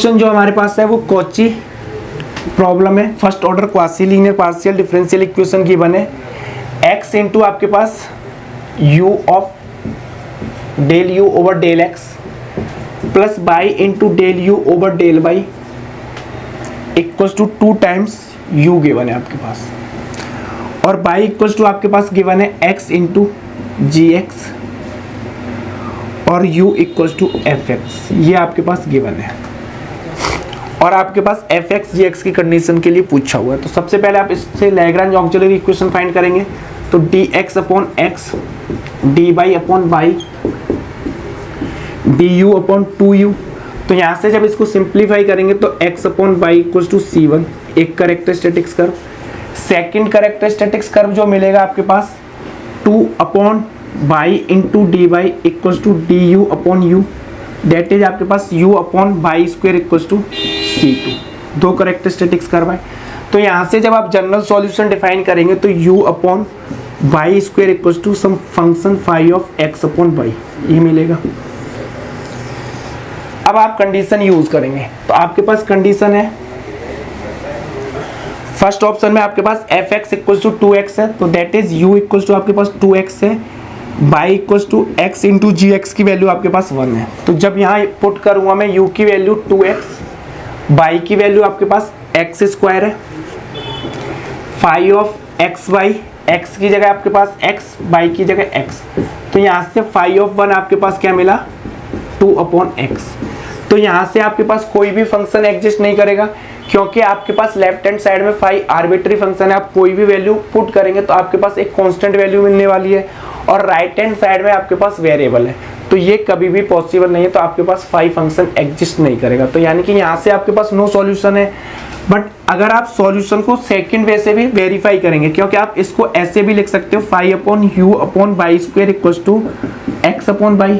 Equation जो हमारे पास है वो कॉची प्रॉब्लम है, first order quasi linear partial differential equation की बने x इंटू आपके पास u of del u over del x plus y into del u over del y equals to 2 times u given है आपके पास, और y equals to आपके पास गिवन है x इंटू जी एक्स और u equals to f x, ये आपके पास गिवन है और आपके पास एफ एक्स जी एक्स की कंडीशन के लिए पूछा हुआ है। तो सबसे पहले आप इससे लैग्रांज ऑक्सिलरी इक्वेशन फाइंड करेंगे, तो D x upon x D by upon by D u upon 2u। तो यहाँ से जब इसको सिंप्लीफाई करेंगे तो x upon y equals to c1, एक characteristics curve. Second characteristics curve जो मिलेगा आपके पास 2 upon y into d y equals to d u upon u, that is आपके पास u upon y square equals to c2, दो characteristics curve है। तो यहाँ से जब आप जनरल सॉल्यूशन डिफाइन करेंगे तो u upon y square equals to some function phi of x upon y, ये मिलेगा। अब आप कंडीशन यूज करेंगे, तो आपके पास कंडीशन है फर्स्ट ऑप्शन में आपके पास F X equals to 2x है, तो that is u equals to आपके पास 2x है, y equals to x into ji X की वैल्यू आपके पास 1 है। तो जब यहाँ पुट करूँगा मैं u की वैल्यू 2x, बाई की वैल्यू आपके पास x स्क्वायर है, phi of x y x की जगह आपके पास x, बाई की जगह x, तो यहाँ से फाई ऑफ 1 आपके पास क्या मिला 2 अपॉन एक्स। तो यहाँ से आपके पास कोई भी फंक्शन एग्जिस्ट नहीं करेगा, क्योंकि आपके पास लेफ्ट हैंड साइड में फाई आर्बिट्री फंक्शन है, आप कोई भी वैल्यू पुट करेंगे तो आपके पास एक कांस्टेंट वैल्यू मिलने वाली है, और राइट हैंड साइड में आपके पास वेरिएबल है, तो ये कभी भी पॉसिबल नहीं है, तो आपके पास फाई फंक्शन एग्जिस्ट नहीं करेगा। तो यानी कि यहाँ से आपके पास नो सॉल्यूशन है। बट अगर आप सॉल्यूशन को सेकंड वे से भी वेरीफाई करेंगे, क्योंकि आप इसको ऐसे भी लिख सकते हो phi upon u upon y square equals to x upon y.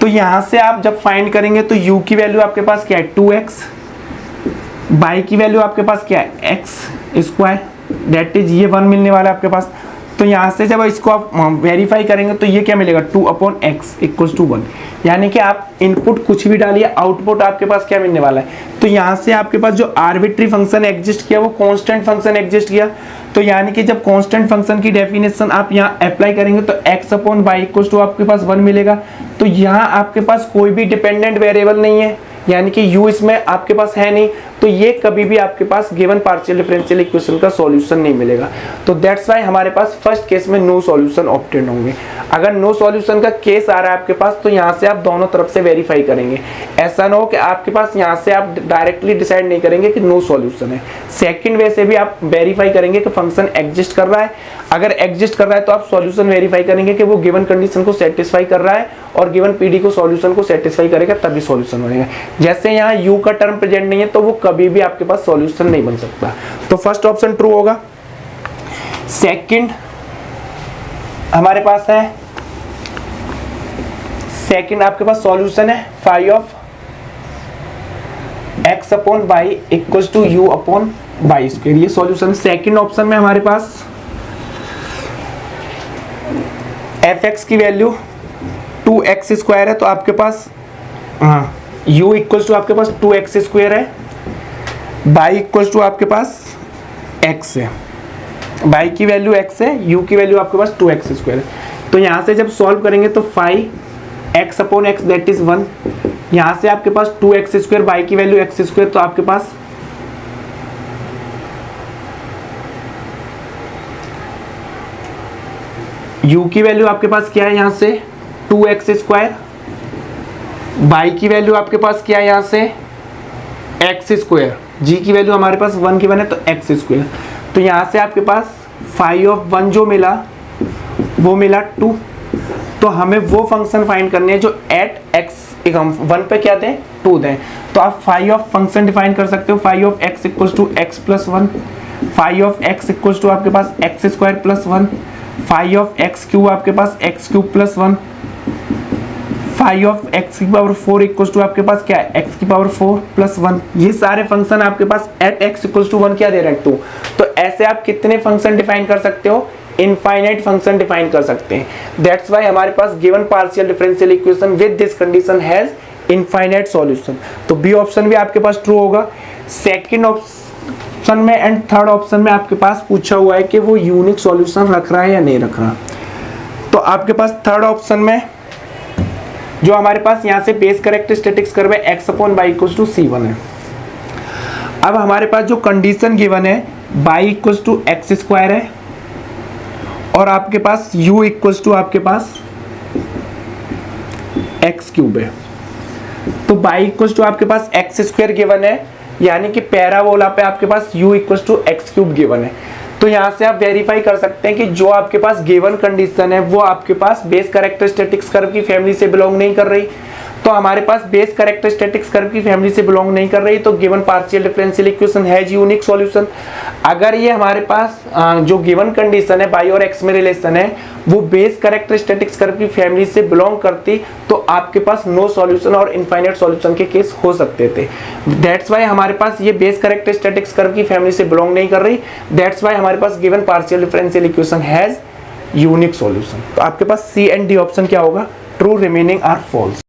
तो यहाँ से आप जब फाइंड करेंगे तो u की वैल्यू आपके पास क्या है 2x, बाई की वैल्यू आपके पास क्या है एक्स स्क्वायर, डेट इज ये 1 मिलने वाला है आपके पास। तो यहाँ से जब इसको आप वेरीफाई करेंगे तो ये क्या मिलेगा 2 अपॉन एक्स इक्वल्स टू 1, यानी कि आप इनपुट कुछ भी डालिए आउटपुट आपके पास क्या मिलने वाला है। तो यहाँ से आपके पास जो आर्बिट्री फंक्शन एग्जिस्ट किया वो कांस्टेंट फंक्शन एग्जिस्ट किया, तो यानी कि जब कांस्टेंट फंक्शन की डेफिनेशन आप यहाँ अप्लाई करेंगे तो x upon y equals to आपके पास 1 मिलेगा। तो यहाँ आपके पास कोई भी डिपेंडेंट वेरिएबल नहीं है, यानी कि u इसमें आपके पास है नहीं, तो ये कभी भी आपके पास गिवन पार्शियल डिफरेंशियल इक्वेशन का सॉल्यूशन नहीं मिलेगा। तो दैट्स व्हाई हमारे पास फर्स्ट केस में नो सॉल्यूशन ऑब्टेन होंगे। अगर नो सॉल्यूशन का केस आ रहा है आपके पास तो यहाँ से आप दोनों तरफ से वेरीफाई करेंगे, ऐसा ना हो कि आपके पास यहाँ से आप डायरेक्टली डिसाइड नहीं करेंगे कि नो सॉल्यूशन है, सेकंड वे से भी आप वेरीफाई करेंगे कि फंक्शन एग्जिस्ट कर रहा है। अगर एग्जिस्ट कर रहा है तो आप सॉल्यूशन वेरीफाई करेंगे कि वो गिवन कंडीशन को सेटिस्फाई कर रहा है और गिवन पीडी को सॉल्यूशन को सेटिस्फाई करेगा, तभी सॉल्यूशन बनेगा। जैसे यहाँ u का टर्म प्रेजेंट नहीं है तो वो कभी भी आपके पास सॉल्यूशन नहीं बन सकता, तो फर्स्ट ऑप्शन ट्रू होगा। सेकंड हमारे पास है, सेकंड आपके पास सॉल्यूशन है phi of x upon y equals to u upon y square, ये सॉल्यूशन। सेकंड ऑप्शन में हमारे पास fx की वैल्यू 2x स्क्वायर है, तो आपके पास u इक्वल्स टू आपके पास 2x स्क्वायर है, बाई इक्वल्स टू आपके पास x है, बाई की वैल्यू x है, u की वैल्यू आपके पास 2x स्क्वायर है। तो यहाँ से जब सॉल्व करेंगे तो phi x upon x that is 1, यहाँ से आपके पास 2x स्क्वायर, बाई की वैल्यू x स्क्वायर, तो आपके पास u की वैल्यू आपके पास क्या है यहाँ से 2x स्क्वायर, बाई की वैल्यू आपके पास क्या है यहाँ से x स्क्वायर, g की वैल्यू हमारे पास 1 की 1 है तो x स्क्वायर। तो यहाँ से आपके पास फाई ऑफ 1 जो मिला वो मिला 2, तो हमें वो फंक्शन फाइंड करने हैं जो एट x हम 1 पे क्या दें 2 दें। तो आप फाई ऑफ फंक्शन डिफाइन कर सकते हो, phi of x equals to x plus 1, phi of x equals to आपके पास x square plus 1, phi of X cube आपके पास X cube plus 1, phi of X की पावर 4 इक्वल्स टू आपके पास क्या है एक्स की पावर 4 प्लस 1। ये सारे फंक्शन आपके पास एट एक्स इक्वल्स टू 1 क्या दे रहे हैं 2। तो ऐसे आप कितने फंक्शन डिफाइन कर सकते हो, इनफाइनाइट फंक्शन डिफाइन कर सकते हैं। दैट्स व्हाई हमारे पास given partial differential equation with this condition has infinite solution. तो बी ऑप्शन भी आपके पास ट्रू होगा। सेकंड ऑप्शन में एंड थर्ड ऑप्शन में आपके पास पूछा हुआ है कि वो यूनिक सॉल्यूशन रख रहा है या नहीं रख रहा। तो आपके पास थर्ड ऑप्शन में जो हमारे पास यहाँ से बेस कैरेक्टरिस्टिक्स कर्व है x/y=c1 है। अब हमारे पास जो कंडीशन गिवन है y=x² है और आपके पास u आपके पास x³ है। तो y आपके पास x² गिवन है, यानी कि पैराबोला पे आपके पास u x³ गिवन है। तो यहाँ से आप वेरीफाई कर सकते हैं कि जो आपके पास गिवन कंडीशन है वो आपके पास बेस कैरेक्टरिस्टिक्स कर्व की फैमिली से बिलोंग नहीं कर रही। तो हमारे पास बेस कैरेक्टरिस्टिक्स कर्व की फैमिली से बिलोंग नहीं कर रही, तो given partial differential equation has unique solution. अगर ये हमारे पास जो गिवन कंडीशन है y और x में रिलेशन है वो बेस कैरेक्टरिस्टिक्स कर्व की फैमिली से बिलोंग करती तो आपके पास नो सॉल्यूशन और इनफाइनाइट सॉल्यूशन के केस हो सकते थे। दैट्स वाई हमारे पास ये बेस कैरेक्टरिस्टिक्स कर्व की फैमिली से बिलोंग नहीं कर रही। दैट्स वाई हमारे पास given partial differential equation has unique solution. तो आपके पास सी एंड डी ऑप्शन क्या होगा? True, remaining are false.